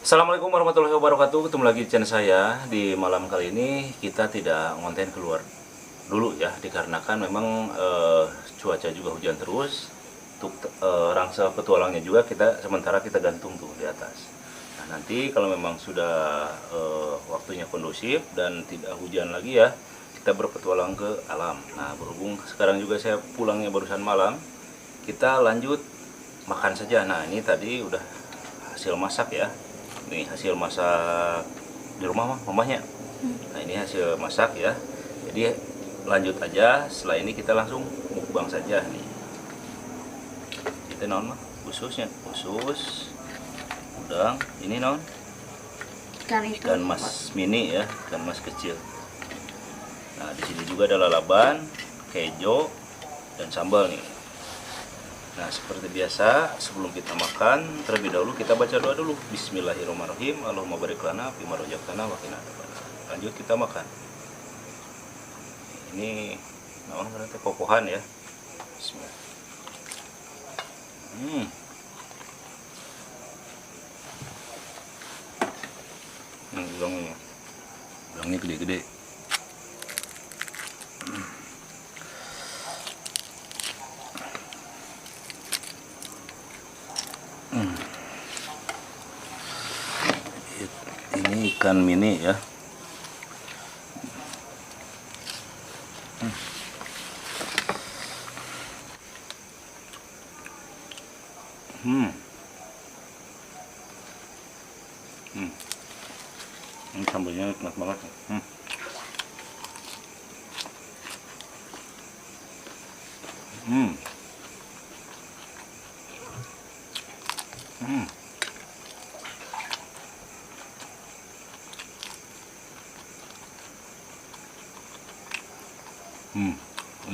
Assalamualaikum warahmatullahi wabarakatuh. Ketemu lagi di channel saya. Di malam kali ini kita tidak ngonten keluar dulu ya, dikarenakan memang cuaca juga hujan terus. Untuk rangsel petualangnya juga sementara kita gantung tuh di atas. Nah, nanti kalau memang sudah waktunya kondusif dan tidak hujan lagi ya, kita berpetualang ke alam. Nah, berhubung sekarang juga saya pulangnya barusan malam, kita lanjut makan saja. Nah, ini tadi udah hasil masak ya. Ini hasil masak di rumah mamahnya. Nah, ini hasil masak ya. Jadi lanjut aja, setelah ini kita langsung mukbang saja nih. Kita naon mah khususnya khusus udang ini naon ikan mas mini ya, ikan mas kecil. Nah, di sini juga ada lalaban, kejo dan sambal nih. Nah, seperti biasa, sebelum kita makan, terlebih dahulu kita baca doa dulu. Bismillahirrahmanirrahim. Allahumma barik lana fima razaqtana wa qina adzabannar. Lanjut kita makan. Ini namanya popohan ya. Bismillah. Ulangnya gede-gede. Ini ikan mini ya. Ini sambalnya enak banget.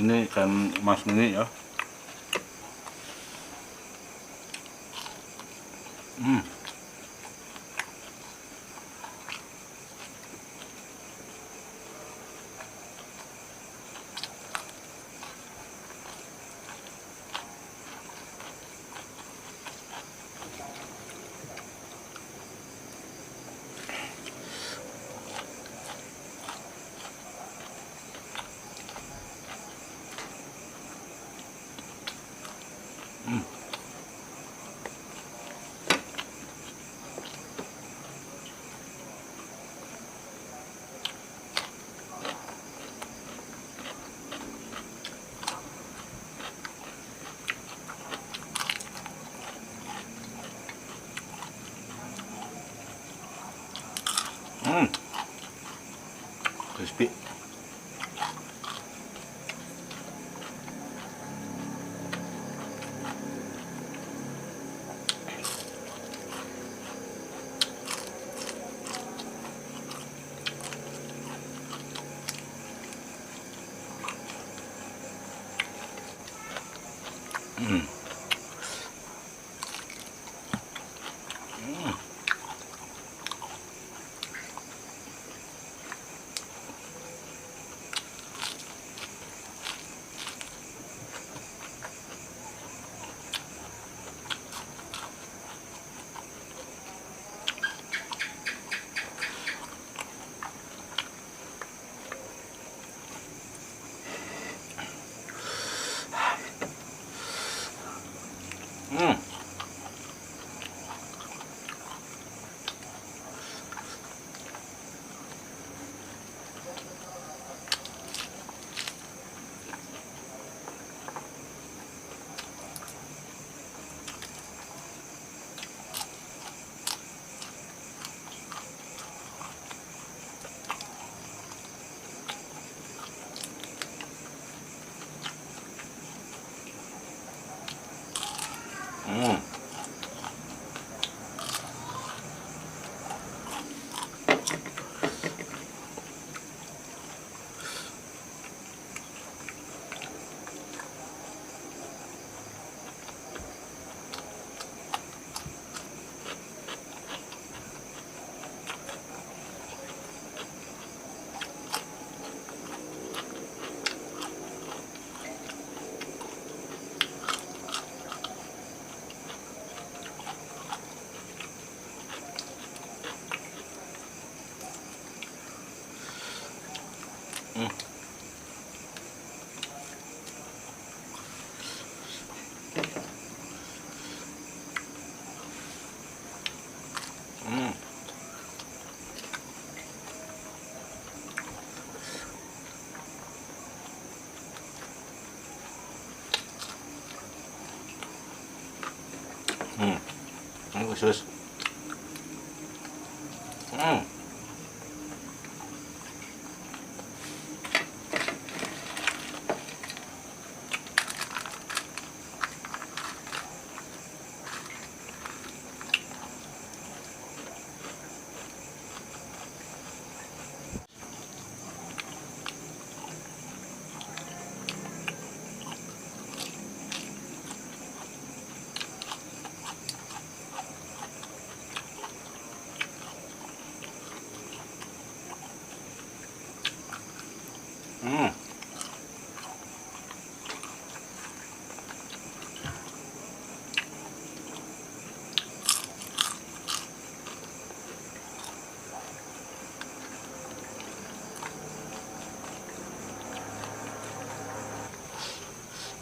Ini ikan mas mini ya. Crispy. Hmm. Hmm. Hmm. Ini khusus. Hmm. Hmm.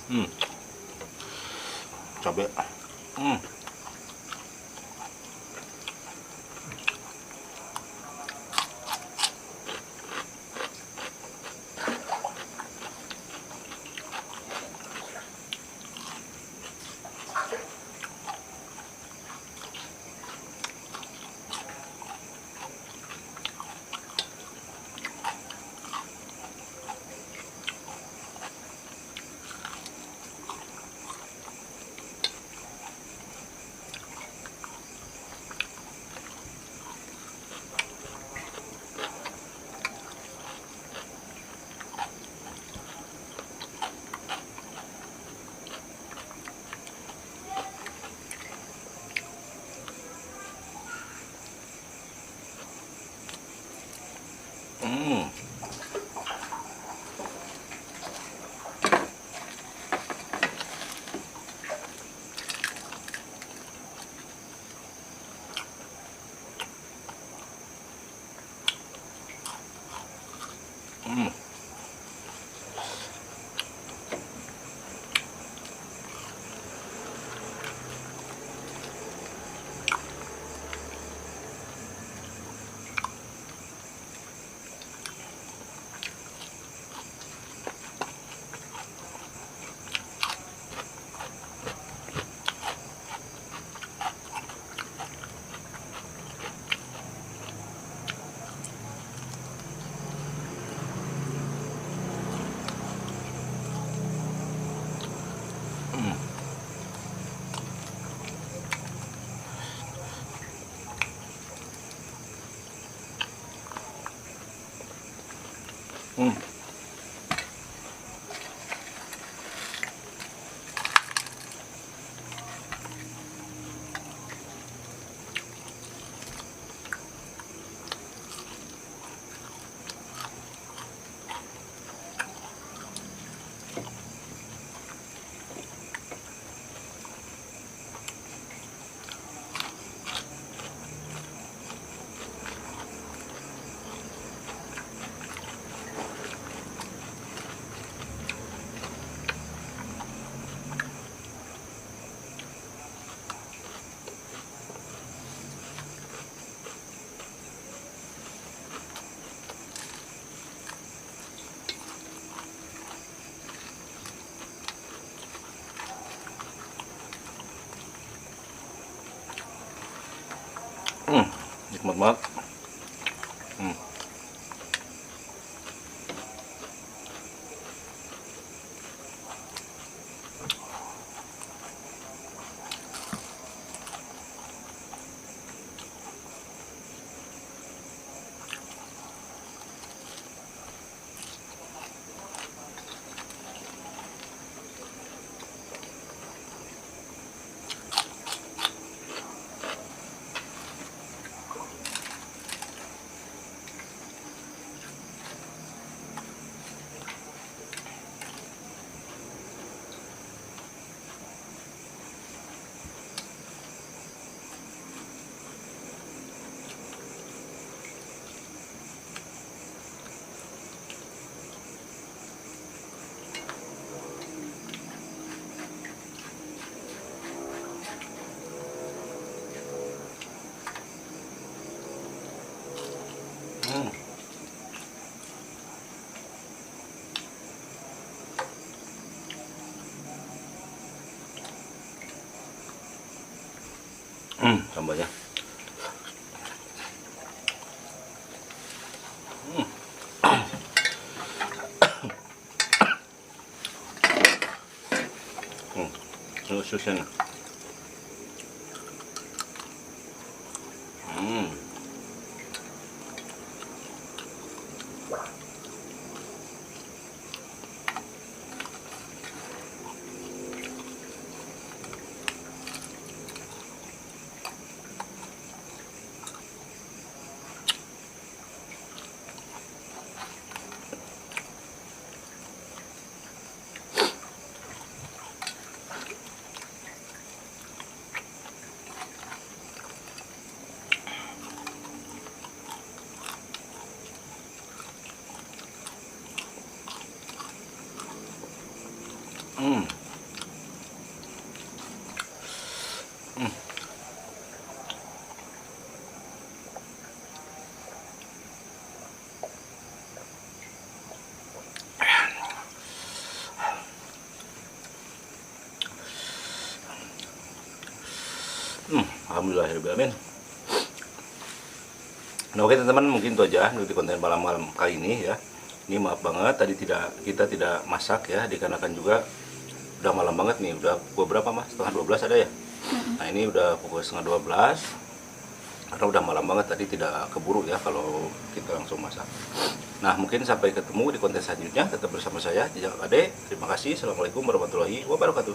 Hmm. Cabai. Hmm. Hmm. Hmm. Hmm. Hmm. Hmm. Nikmat banget. Hmm. Sambalnya. Susahnya. Alhamdulillahirobbilalamin. Nah, oke teman-teman, mungkin itu aja di konten malam-malam kali ini ya. Ini maaf banget tadi kita tidak masak ya, dikarenakan juga udah malam banget nih. Udah pukul berapa Mas? Setengah 12 ada ya? Nah, ini udah pukul setengah 12. Karena udah malam banget tadi, tidak keburu ya kalau kita langsung masak. Nah, mungkin sampai ketemu di konten selanjutnya. Tetap bersama saya, Jejak Ade. Terima kasih. Assalamualaikum warahmatullahi wabarakatuh.